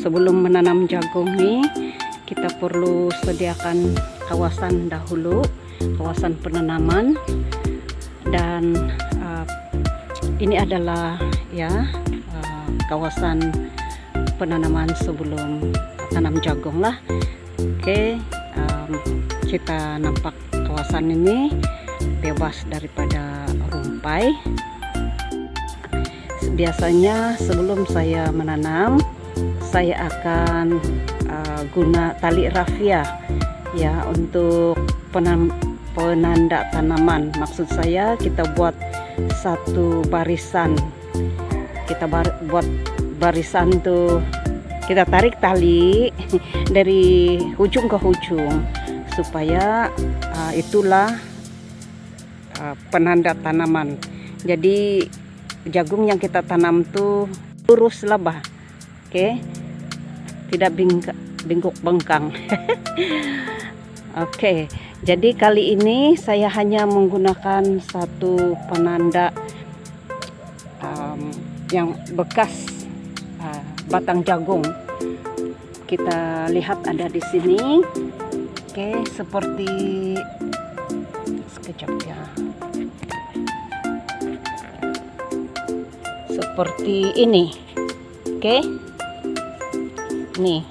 Sebelum menanam jagung nih, kita perlu sediakan kawasan dahulu, kawasan penanaman. Dan ini adalah kawasan penanaman sebelum tanam jagung lah. Oke, kita nampak kawasan ini bebas daripada rumpai. Biasanya sebelum saya menanam, saya akan guna tali rafia ya untuk penanda tanaman. Maksud saya kita buat satu barisan. Kita buat barisan tuh, kita tarik tali dari ujung ke ujung supaya itulah penanda tanaman. Jadi jagung yang kita tanam tuh lurus lah bah. Oke, tidak bengkok bengkang. Oke, jadi kali ini saya hanya menggunakan satu penanda yang bekas batang jagung. Kita lihat ada di sini. Oke, seperti sekejap ya. Seperti ini. Oke. Nih.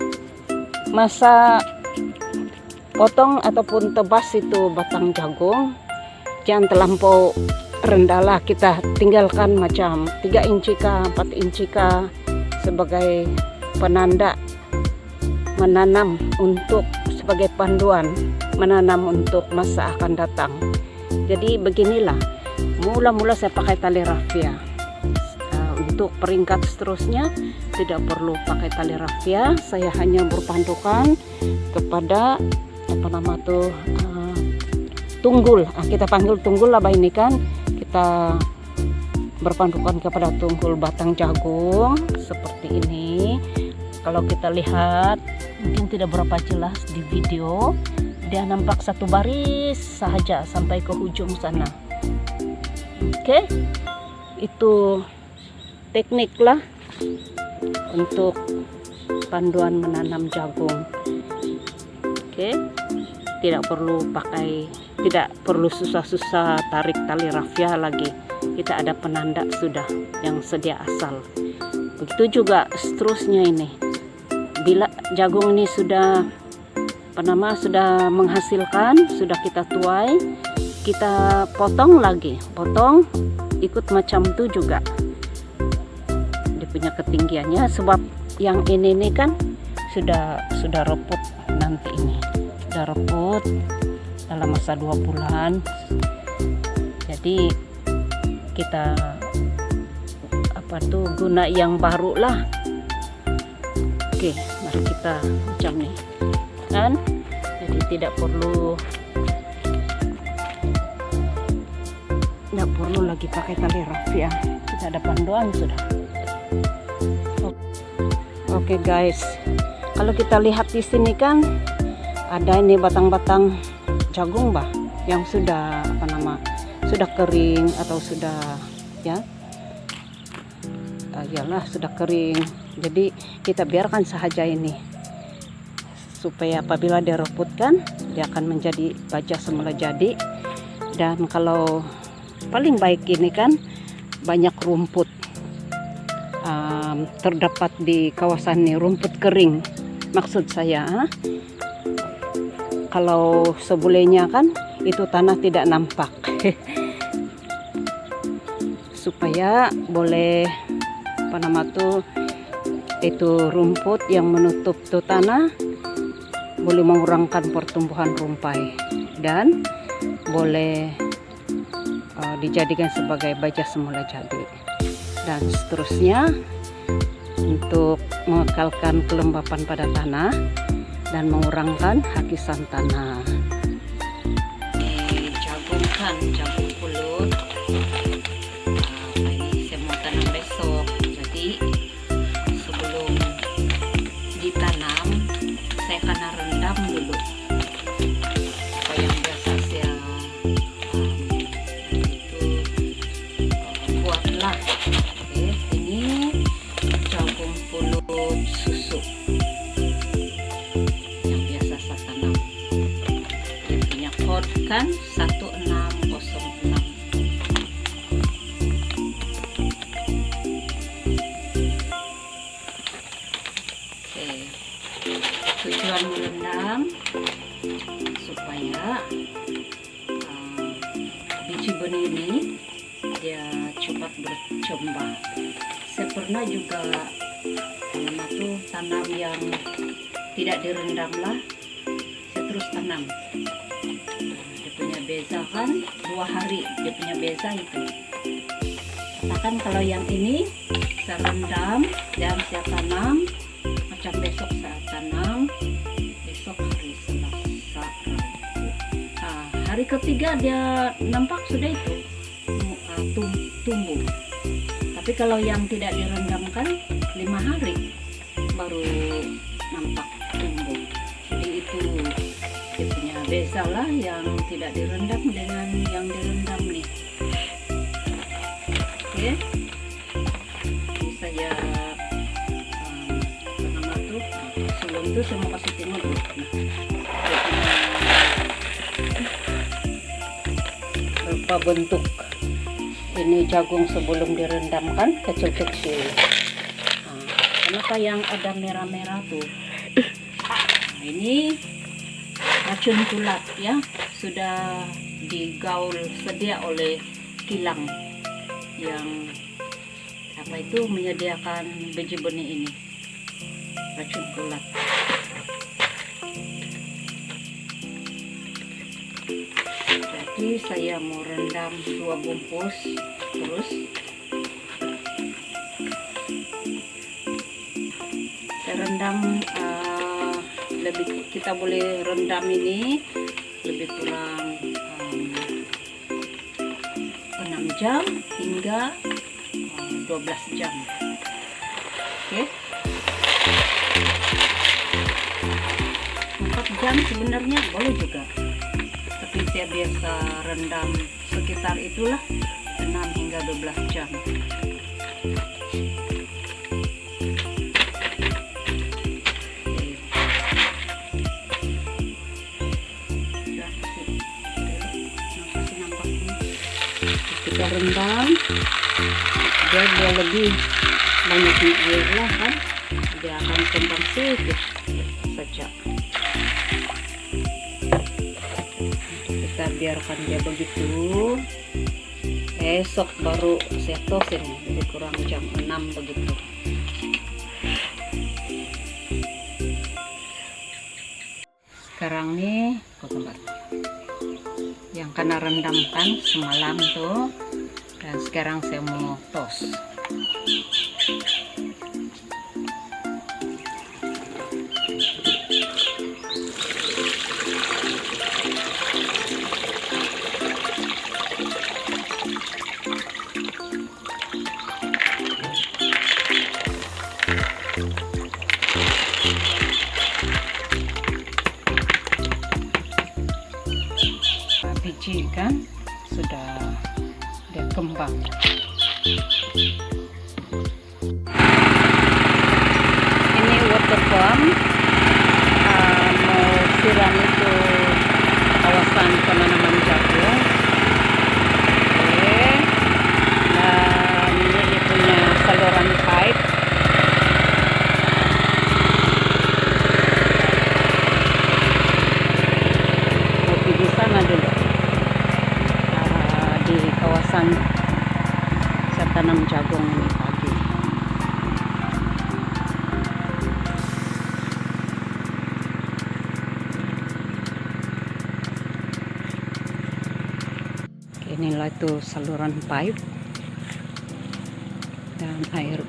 Masa potong ataupun tebas itu batang jagung, jangan terlampau rendah lah, kita tinggalkan macam 3 inci kah 4 inci kah sebagai penanda menanam, untuk sebagai panduan menanam untuk masa akan datang. Jadi beginilah, mula-mula saya pakai tali rafia. Untuk peringkat seterusnya tidak perlu pakai tali rafia, saya hanya berpandukan kepada tunggul. Kita panggil tunggul lah ini kan, kita berpandukan kepada tunggul batang jagung seperti ini. Kalau kita lihat mungkin tidak berapa jelas di video, dia nampak satu baris saja sampai ke ujung sana. Oke, itu teknik lah untuk panduan menanam jagung. Oke, tidak perlu susah-susah tarik tali rafia lagi. Kita ada penanda sudah yang sedia asal. Begitu juga seterusnya ini. Bila jagung ini sudah menghasilkan, sudah kita tuai, kita potong lagi. Potong ikut macam itu juga. Dia punya ketinggiannya, sebab yang ini kan sudah repot nanti ini. Sudah repot dalam masa 2 bulan. Jadi kita guna yang baru lah. Oke, mari kita macam nih kan. Jadi tidak perlu lagi pakai tali rafia, kita ada panduan sudah. Oke guys, kalau kita lihat di sini kan ada ini batang-batang jagung bah yang sudah sudah kering atau sudah sudah kering. Jadi kita biarkan saja ini supaya apabila dia reputkan, dia akan menjadi baja semula jadi. Dan kalau paling baik ini kan banyak rumput terdapat di kawasan ini, rumput kering maksud saya. Kalau sebelumnya kan itu tanah tidak nampak. Supaya boleh itu rumput yang menutup tuh tanah boleh mengurangkan pertumbuhan rumpai dan boleh dijadikan sebagai baja semula jadi. Dan seterusnya untuk mengekalkan kelembapan pada tanah dan mengurangkan hakisan tanah. Jagung pulut. Ini saya mau tanam besok. Jadi sebelum ditanam saya akan rendam dulu. Apa yang biasa saya buatlah. Oke, ini jagung pulut susu. dapat berkembang. Saya pernah juga tanam yang tidak direndam lah, saya terus tanam. Dia punya beza kan 2 hari, dia punya beza itu. Katakan kalau yang ini saya rendam dan saya tanam, macam besok saya tanam, besok hari Selasa, hari ketiga dia nampak sudah itu tumbuh. Tapi kalau yang tidak direndamkan 5 hari baru nampak tumbuh. Jadi itu dia punya beza lah, yang tidak direndam dengan yang direndam nih. Oke, ini saya sebelum itu saya mau kasih tengok dulu. Berupa bentuk ini jagung sebelum direndamkan kecil-kecil. Kenapa yang ada merah-merah tuh? Ini racun kulat ya, sudah digaul sedia oleh kilang yang itu menyediakan biji benih ini, racun kulat. Jadi saya mau rendam 2 bungkus terus. Saya rendam kita boleh rendam ini lebih kurang 6 jam hingga 12 jam. Oke. 4 jam sebenarnya boleh juga. Tapi saya biasa rendam sekitar itulah 6 hingga 12 jam. Kita rendam dia lebih banyak air lah kan, dia akan kembang sedikit saja. Kita biarkan dia begitu, esok baru saya tosin lebih kurang jam 6 begitu. Sekarang nih yang kena rendamkan semalam tuh, dan sekarang saya mau tos. Biji kan sudah dia kembang. Ini water pump, mau siram itu kawasan penanaman jagung. Oke, dan ini dia punya saluran pipe. Kopi di sana dulu. Di kawasan saya tanam jagung ini pagi. Inilah itu saluran pipe dan air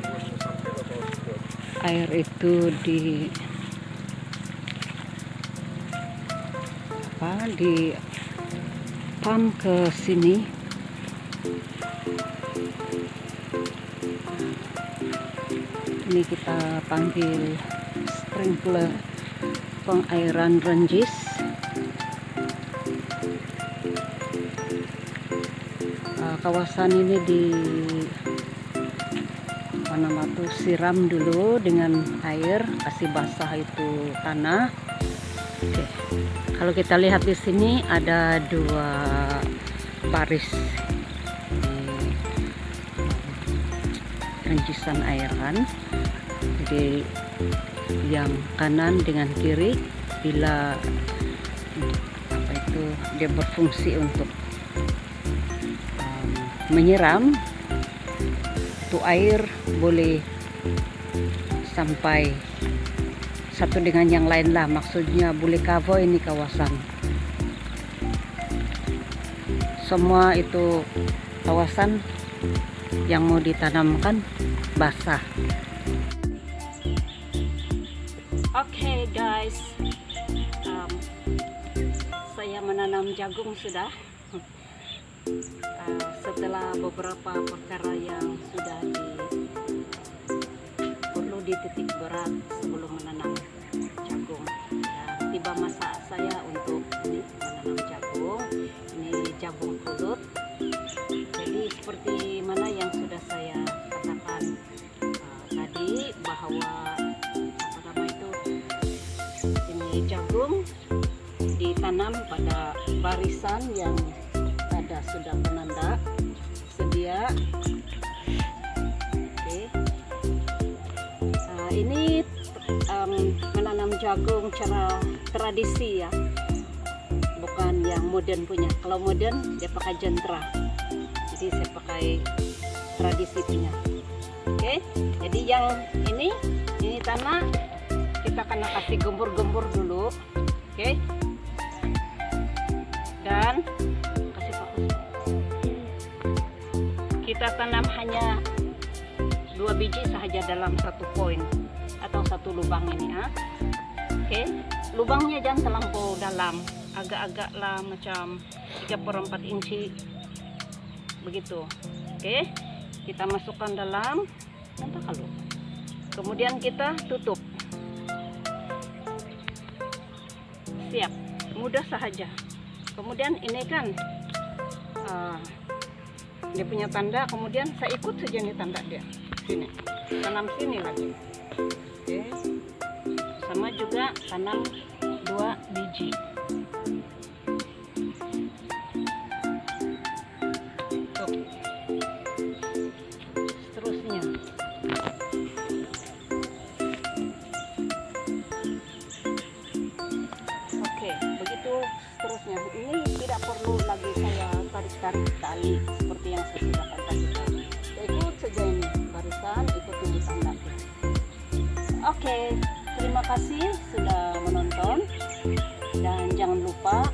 itu di pump ke sini. Ini kita panggil sprinkler pengairan renjis. Kawasan ini di siram dulu dengan air, kasih basah itu tanah. Oke. Kalau kita lihat di sini ada 2 baris renjisan air kan. Jadi yang kanan dengan kiri, bila dia berfungsi untuk menyiram, satu air boleh sampai satu dengan yang lain lah, maksudnya boleh cover ini kawasan semua. Itu kawasan yang mau ditanamkan basah. Oke guys, saya menanam jagung sudah. Setelah beberapa perkara yang sudah perlu dititik berat sebelum menanam jagung, dan tiba masa saya untuk ini menanam jagung. Ini jagung pulut. Jadi seperti mana yang sudah saya katakan tadi, bahwa apa nama itu, ini jagung ditanam pada barisan yang ada sudah penanda sedia. Oke. Ini menanam jagung cara tradisi ya, bukan yang modern punya. Kalau modern dia pakai jentera, jadi saya pakai tradisi punya. Oke, jadi yang ini tanah kita kena kasih gembur-gembur dulu. Oke, dan kasih fokus. Kita tanam hanya 2 biji saja dalam satu poin atau satu lubang ini ya. Oke, lubangnya jangan terlampau dalam, agak-agak lah macam 3/4 inci begitu. Oke, kita masukkan dalam, nampak kalau. Kemudian kita tutup. Siap, mudah saja. Kemudian ini kan dia punya tanda, kemudian saya ikut saja nih tanda dia. Sini, tanam sini lagi. Oke, sama juga tanam 2 biji. Tuh. Seterusnya. Oke, begitu seterusnya. Ini tidak perlu lagi saya tarik-tarik tali seperti yang saya sudah katakan tadi. Saya ikut saja ini barisan, ikut ini tanda. Oke, terima kasih sudah menonton, dan jangan lupa